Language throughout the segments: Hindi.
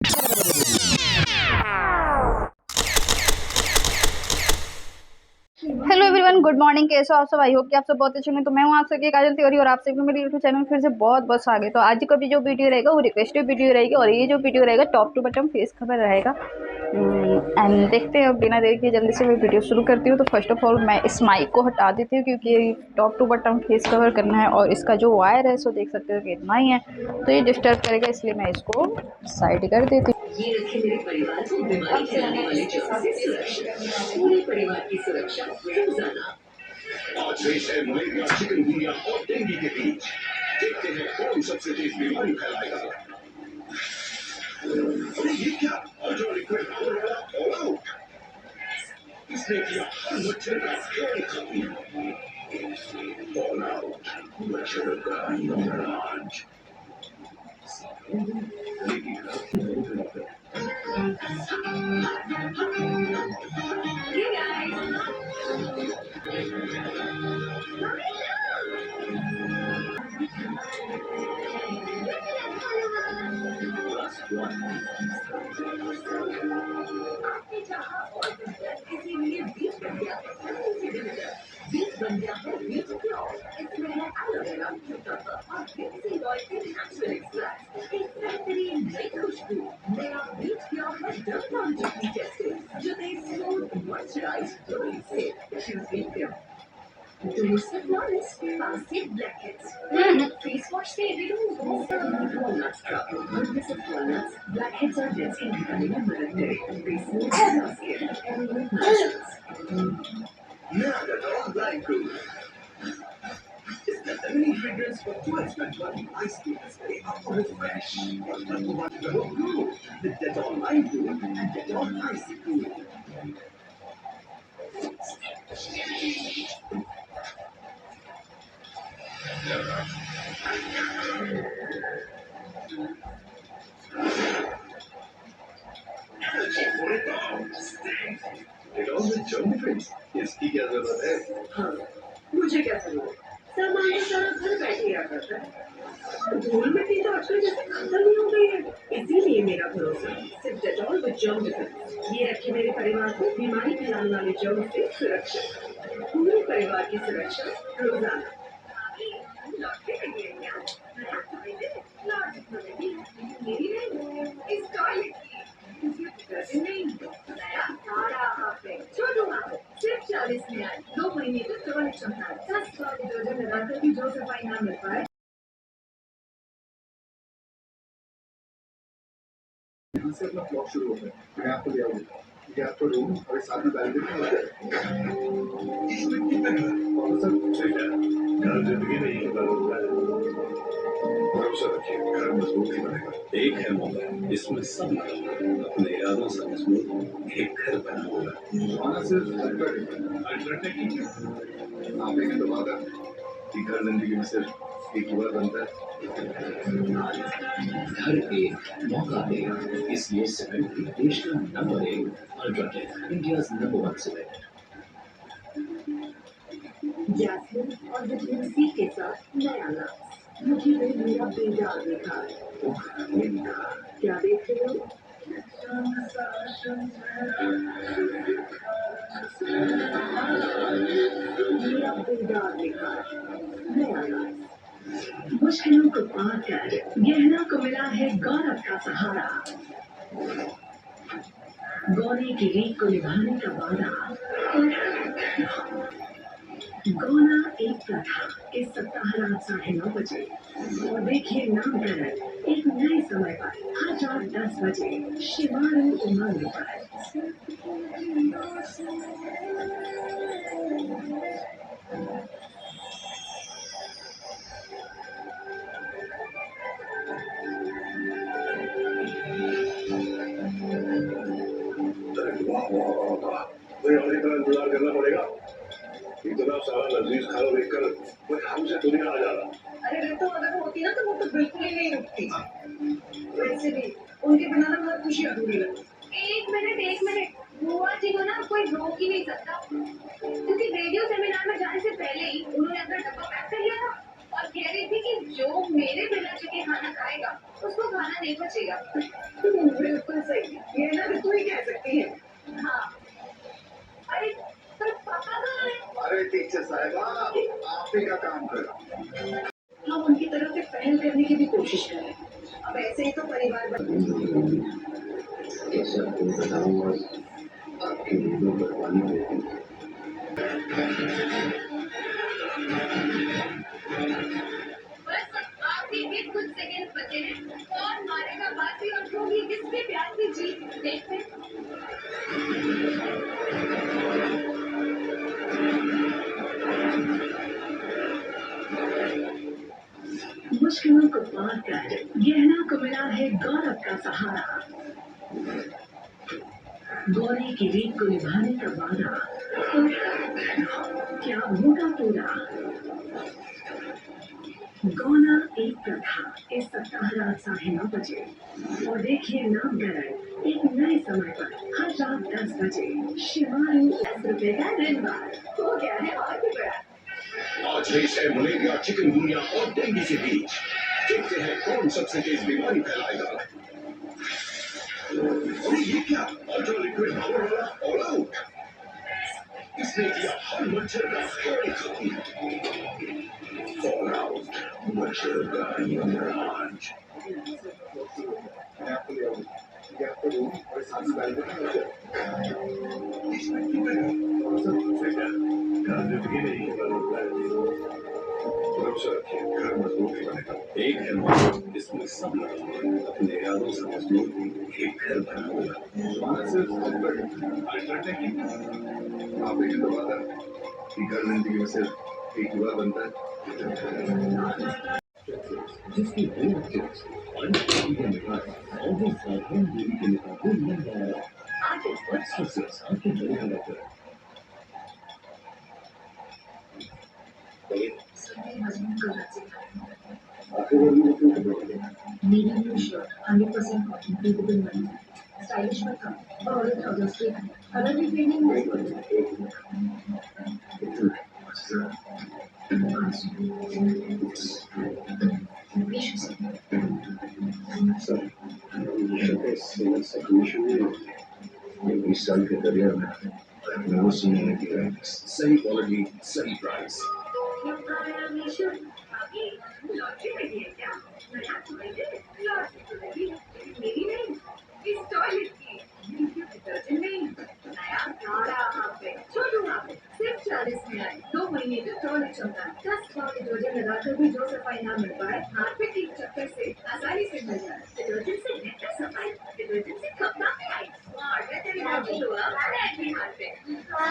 Hello everyone, good morning. कैसे हो आप सब? आई होप कि आप सब बहुत अच्छे होंगे। तो मैं हूं आप सबकी काजल तिवारी और आप सभी मेरे यूट्यूब चैनल में फिर से बहुत बहुत स्वागत। तो आज का भी जो वीडियो रहेगा वो रिक्वेस्टेड वीडियो रहेगी और ये जो वीडियो रहेगा top to bottom face cover रहेगा। एंड देखते हैं, बिना देर के जल्दी से मैं वीडियो शुरू करती हूँ। तो फर्स्ट ऑफ ऑल मैं इस माइक को हटा देती हूँ क्योंकि top to bottom face cover करना है और इसका जो वायर है सो देख सकते हो कि इतना ही है, तो ये डिस्टर्ब करेगा, इसलिए मैं इसको साइड कर देती हूँ। ये रखे मेरे परिवार को बीमारी फैलाने वाले जर्म से सुरक्षा, पूरे परिवार की सुरक्षा रोजाना। आज रेस है मलेरिया, चिकनगुनिया और डेंगू के बीच। देखते हैं कौन सबसे तेज बीमारी फैलाएगा। अरे ये क्या? अल्ट्रा लिक्विड पावर वाला ऑल आउट। इसने किया हर मच्छर का खेल खत्म। ऑल आउट, मच्छर का यमराज। Face wash से remove walnuts का walnuts blackheads और dead skin हटाने में मदद करे। Face smooth skin everyone naturals। Now the dog Blindfolded. It's the feminine fragrance for twice my body ice cream is very up for refresh. But not too much double glue. The Dettol Blindfolded and Dettol Icy Cool. For it all, stink. It all the germ difference. इसकी क्या जरूरत है? हाँ, मुझे क्या जरूरत? सामान तो सारा घर बैठे आ करता है। धूल मिट्टी तो आजकल जैसे खत्म ही हो गई है। इसीलिए मेरा भरोसा सिर्फ डेटॉल विद जर्म डिफेंस। ये रखे मेरे परिवार को बीमारी फैलाने वाले जर्म से सुरक्षित। पूरे परिवार की सुरक्षा रोजाना। सिर्फ 40 में आए 2 महीने तक केवल क्षमता 10 बार डिटर्जेंट लगाकर भी जो सफाई ना मिल पाए। यहाँ से अपना ब्लॉग शुरू होता है। मैं आपको ले आऊंगा। ये आपका रूम और साथ में बैलकनी होता है। इसमें कितना घर? सब ठीक है। घर जिंदगी नहीं है। भरोसा रखिए, घर मजबूत ही बनेगा। एक है मौका, इसमें सब अपने इरादों से मजबूत एक घर बना होगा। वहाँ सिर्फ अल्टरनेटिव आप एक तो वादा कि घर जिंदगी में सिर्फ एक ही बार बनता है। घर एक मौका देगा, इसलिए सीमेंट देश का number 1 UltraTech, India number 1 cement. Jasmine और विटामिन सी के साथ नया लक्स। मुझे मेरा बेजा देखा क्या देख रहे हो? मेरा बेजा देखा नया लक्स। मुश्किलों को पार कर गहना को मिला है गौरव का सहारा। गौने की रीत को निभाने का वादा। गौना एक था इस सप्ताह रात 9:30 बजे और देखिए नामकरण एक नए समय पर हर रात 10 बजे शिवारू उमंग पर। इंतजार करना पड़ेगा। इतना सारा लजीज खाना देखकर कोई हमसे दुनिया आ जाता। अरे तो अगर होती ना तो वो तो बिल्कुल ही नहीं रुकती। वैसे भी उनके बिना ना बहुत खुशी अधूरी लगती। एक मिनट बुआ जी को ना कोई रोक ही नहीं सकता, क्योंकि रेडियो सेमिनार में जाने से पहले ही उन्होंने अपना डब्बा पैक कर लिया था और कह रही थी कि जो मेरे बिना चिके खाना खाएगा उसको खाना नहीं बचेगा। बिल्कुल सही, ये ना तू ही कह सकती है। हाँ, अरे पर पापा कहाँ है? अरे टीचर साहबा, आप ही का काम करो। हम उनकी तरफ से पहल करने की भी कोशिश करें। अब ऐसे ही तो परिवार कैसे आपको बताऊंगा, आपकी वीडियो बनवानी होगी। बस आखिरी के कुछ सेकंड बचे हैं। कौन मारेगा बाजी और होगी किसके प्यार की जीत, देखते हैं। मुश्किलों को पार कर गहना को मिला है गौरव का सहारा। गौरी की रीत को निभाने का वादा, क्या होगा पूरा? गौना एक प्रथा इस सप्ताह रात 9:30 और देखिए नाम करण एक नए समय पर हर रात 10 बजे। शिवारू 10 रुपए का ऋणवार हो गया है और भी बड़ा। आज रेस है मलेरिया, चिकनगुनिया और डेंगू के बीच। देखते हैं कौन सबसे तेज बीमारी फैलाएगा। और ये क्या, अल्ट्रा लिक्विड पावर वाला ऑल आउट, इसने किया हर मच्छर का खेल खत्म। ऑल आउट, मच्छर का यमराज। मैं आपको ले आऊंगा, ये आपका रूम और साथ ही बैल्कनी में होगा। इसमें कितना है? घर मजबूत बनेगा। एक है मजबूत, इसमें सब लोग अपने इरादों से मजबूत एक घर बनाऊंगा। हमारा सिर्फ अल्टरनेटिव आप एक दबाता कि घर जिंदगी में सिर्फ एक ही बार बनता है। जिसकी दो ऑब्जेक्ट्स के निकाल और वो साधारण दूरी के मुकाबले लंबा आगे सबसे आसान के बड़े होकर medium shirt 100% cotton breathable material, stylish में था और ट्राउजर स्ट्रेट है। कलर भी प्रीमियम साल के करियर में वो सुनने की है। सही क्वालिटी, सही प्राइस। लॉटरी लगी है क्या? नया टॉयलेट लॉटरी लगी, लेकिन मेरी नहीं, इस टॉयलेट की। डिटर्जेंट नहीं, नया गाढ़ा हार्पिक, छोटू हार्पिक, सिर्फ 40 में आए। 2 महीने तक टॉयलेट चलता है। 10 बार डिटर्जेंट लगाकर भी जो सफाई ना मिल पाए, हार्पिक के चक्कर से आसानी से मिल जाए। डिटर्जेंट से बेहतर सफाई, डिटर्जेंट से कपड़ा भी आई। स्मार्ट है तेरी बात हुआ, हैंकी हार्पिक।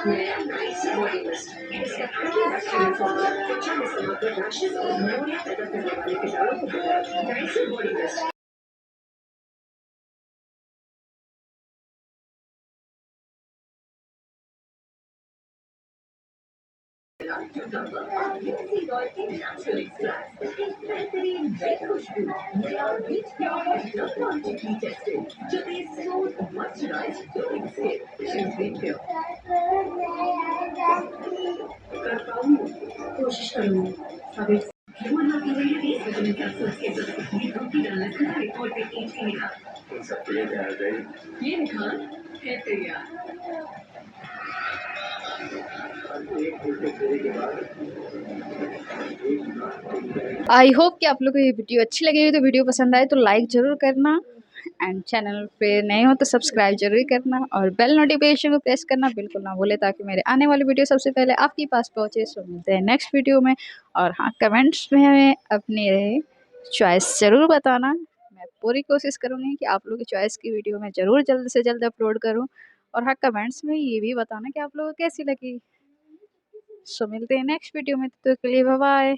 नया नाइस बॉडी मिस्ट, इसका एंटी बैक्टीरियल फॉर्मूला त्वचा में समाप्त रैशेस और निमोनिया पैदा करने वाले कीटाणुओं को nice body mist. Natural extract एक बेहतरीन रेड खुशबू, नया रिच प्योर क्वालिटी टेस्टेड जो is smooth moisturised glowing skin repeat कर पाऊंगी, कोशिश करूंगी। अब एक क्यों ना की गई 20 विटामिन कैप्सूल्स के साथ ये धमकी डालना था रिपोर्ट पे टीच की निकाल। इन सब के लिए तैयार गई। ये निकाल है तैयार। एक उल्टे फेरे के बाद आई होप कि आप लोग को ये वीडियो अच्छी लगी हो। तो वीडियो पसंद आए तो लाइक ज़रूर करना एंड चैनल पे नए हो तो सब्सक्राइब जरूर करना और बेल नोटिफिकेशन को प्रेस करना बिल्कुल ना भूले ताकि मेरे आने वाली वीडियो सबसे पहले आपके पास पहुँचे। सो मिलते हैं नेक्स्ट वीडियो में। और हाँ, कमेंट्स में अपनी चॉइस ज़रूर बताना। मैं पूरी कोशिश करूँगी कि आप लोग की चॉइस की वीडियो मैं ज़रूर जल्द से जल्द अपलोड करूँ। और हाँ, कमेंट्स में ये भी बताना कि आप लोगों को कैसी लगी। सो मिलते हैं नेक्स्ट वीडियो में, तो के लिए बाय बाय।